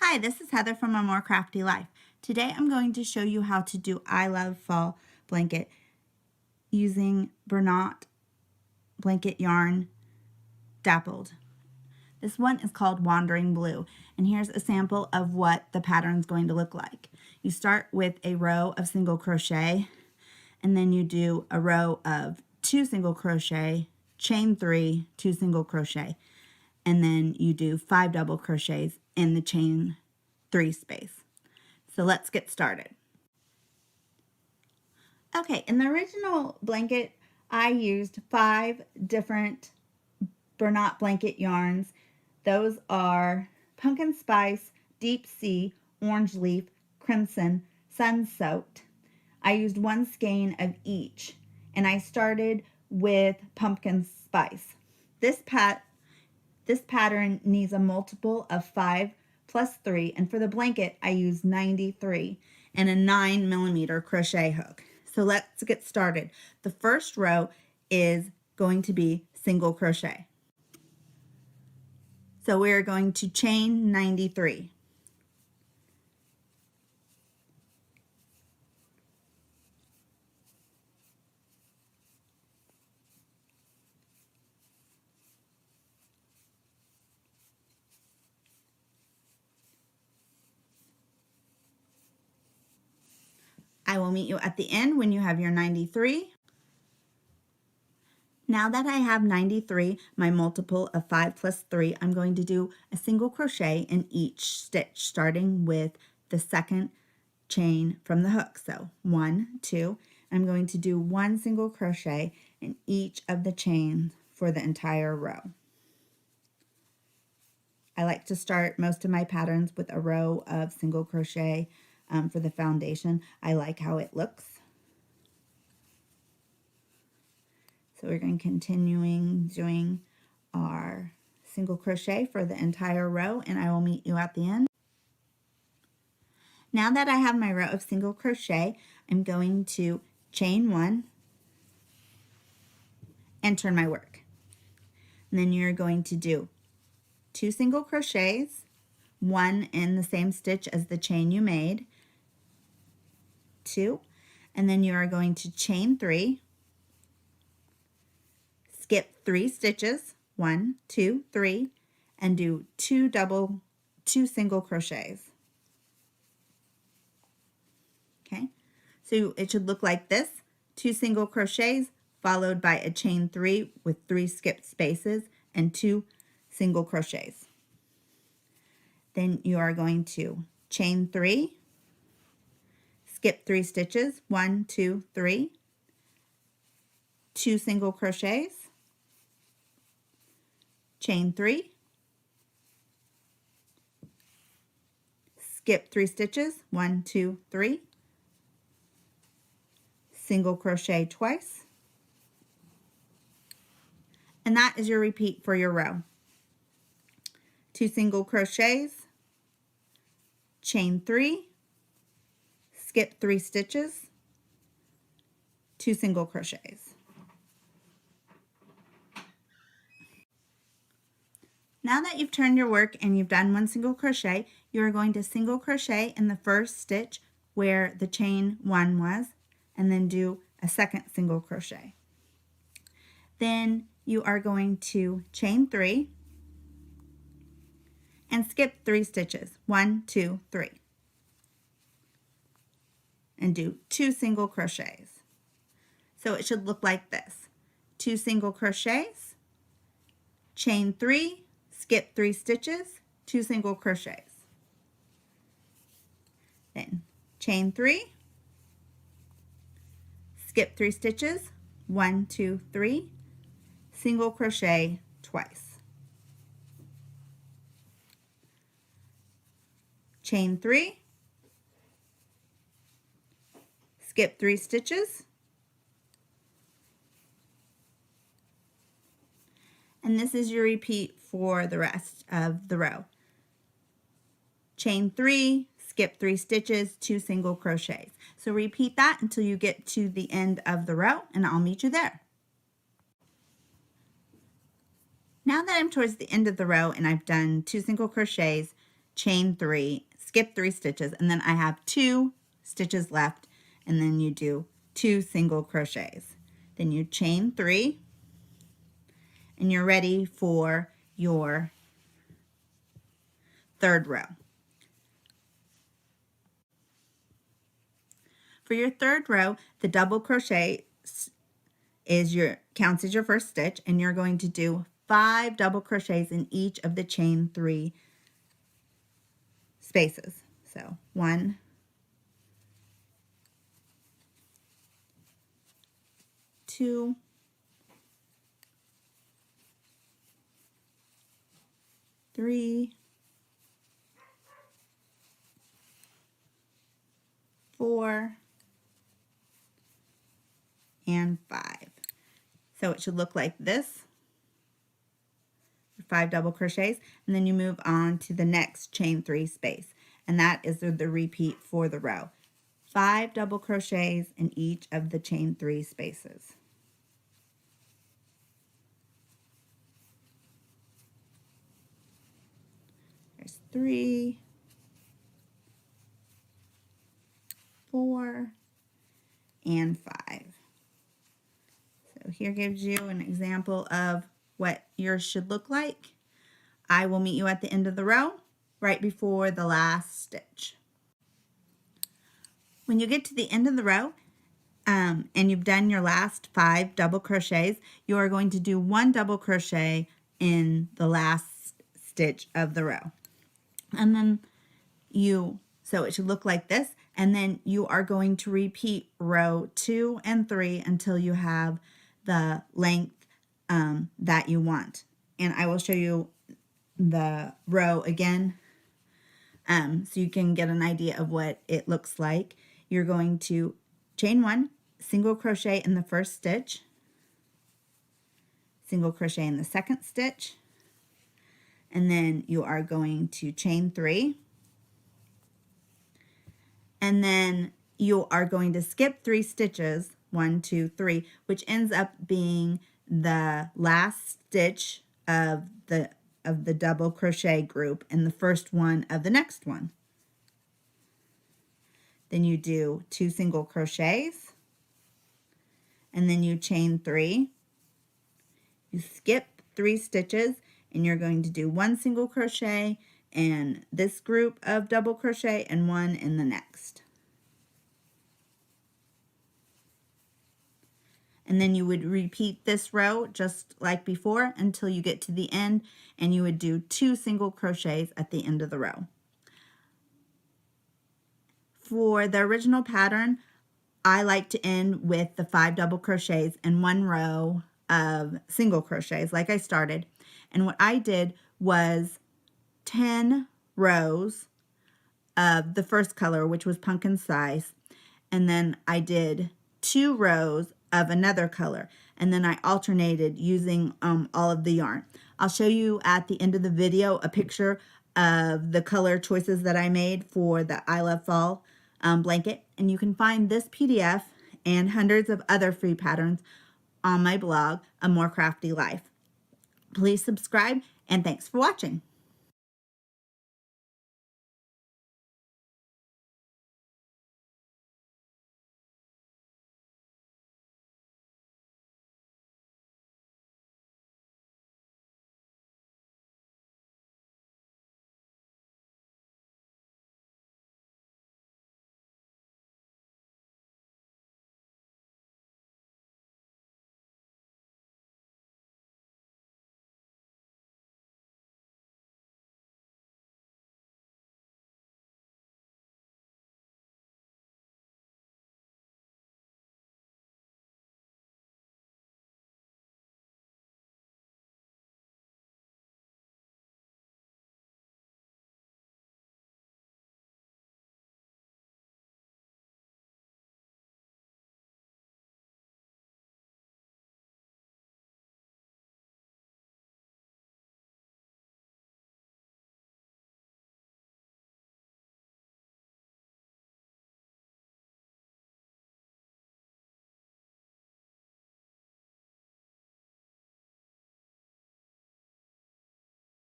Hi, this is Heather from A More Crafty Life. Today I'm going to show you how to do I Love Fall blanket using Bernat blanket yarn dappled. This one is called Wandering Blue, and here's a sample of what the pattern is going to look like. You start with a row of single crochet, and then you do a row of 2 single crochet, chain 3, 2 single crochet, and then you do 5 double crochets in the chain 3 space. So let's get started. Okay, in the original blanket, I used 5 different Bernat blanket yarns. Those are Pumpkin Spice, Deep Sea, Orange Leaf, Crimson, Sun Soaked. I used 1 skein of each, and I started with Pumpkin Spice. This pattern needs a multiple of 5 plus 3, and for the blanket I used 93 and a 9mm crochet hook. So let's get started. The first row is going to be single crochet. So we're going to chain 93. I will meet you at the end when you have your 93. Now that I have 93, my multiple of 5 plus 3, I'm going to do a single crochet in each stitch, starting with the second chain from the hook. So 1, 2, I'm going to do 1 single crochet in each of the chains for the entire row. I like to start most of my patterns with a row of single crochet for the foundation. I like how it looks. So we're going to continuing doing our single crochet for the entire row, and I will meet you at the end. Now that I have my row of single crochet, I'm going to chain 1 and turn my work. And then you're going to do 2 single crochets, 1 in the same stitch as the chain you made, 2, and then you are going to chain 3, skip 3 stitches, 1, 2, 3, and do 2 single crochets. Okay, so it should look like this: 2 single crochets followed by a chain 3 with 3 skipped spaces and 2 single crochets. Then you are going to chain 3, skip 3 stitches, 1, 2, 3, 2 single crochets, chain 3, skip 3 stitches, 1, 2, 3, single crochet twice, and that is your repeat for your row. 2 single crochets, chain 3, skip 3 stitches, 2 single crochets. Now that you've turned your work and you've done 1 single crochet, you are going to single crochet in the first stitch where the chain 1 was, and then do a second single crochet. Then you are going to chain 3 and skip 3 stitches, 1, 2, 3, and do 2 single crochets. So it should look like this: 2 single crochets, chain 3, skip 3 stitches, 2 single crochets, then chain 3, skip 3 stitches, 1, 2, 3, single crochet twice, chain 3, skip 3 stitches, and this is your repeat for the rest of the row. Chain 3, skip 3 stitches, 2 single crochets. So repeat that until you get to the end of the row, and I'll meet you there. Now that I'm towards the end of the row and I've done 2 single crochets, chain 3, skip 3 stitches, and then I have 2 stitches left, and then you do 2 single crochets. Then you chain 3, and you're ready for your third row. For your third row, the double crochet counts as your first stitch, and you're going to do 5 double crochets in each of the chain 3 spaces. So 1, 2, 3, 4, and 5. So it should look like this. 5 double crochets, and then you move on to the next chain 3 space, and that is the repeat for the row. 5 double crochets in each of the chain 3 spaces. There's 3, 4, and 5. So here gives you an example of what yours should look like. I will meet you at the end of the row, right before the last stitch. When you get to the end of the row, and you've done your last 5 double crochets, you are going to do 1 double crochet in the last stitch of the row. And then so it should look like this, and then you are going to repeat row 2 and 3 until you have the length that you want. And I will show you the row again so you can get an idea of what it looks like. You're going to chain 1, single crochet in the first stitch, single crochet in the second stitch, and then you are going to chain 3, and then you are going to skip 3 stitches, 1, 2, 3, which ends up being the last stitch of the double crochet group and the first one of the next one. Then you do 2 single crochets, and then you chain 3. You skip 3 stitches, and you're going to do 1 single crochet in this group of double crochet and 1 in the next. And then you would repeat this row just like before until you get to the end, and you would do 2 single crochets at the end of the row. For the original pattern, I like to end with the 5 double crochets and 1 row of single crochets like I started. And what I did was 10 rows of the first color, which was pumpkin spice, and then I did 2 rows of another color, and then I alternated using all of the yarn. I'll show you at the end of the video a picture of the color choices that I made for the I Love Fall blanket, and you can find this PDF and hundreds of other free patterns on my blog, A More Crafty Life. Please subscribe, and thanks for watching.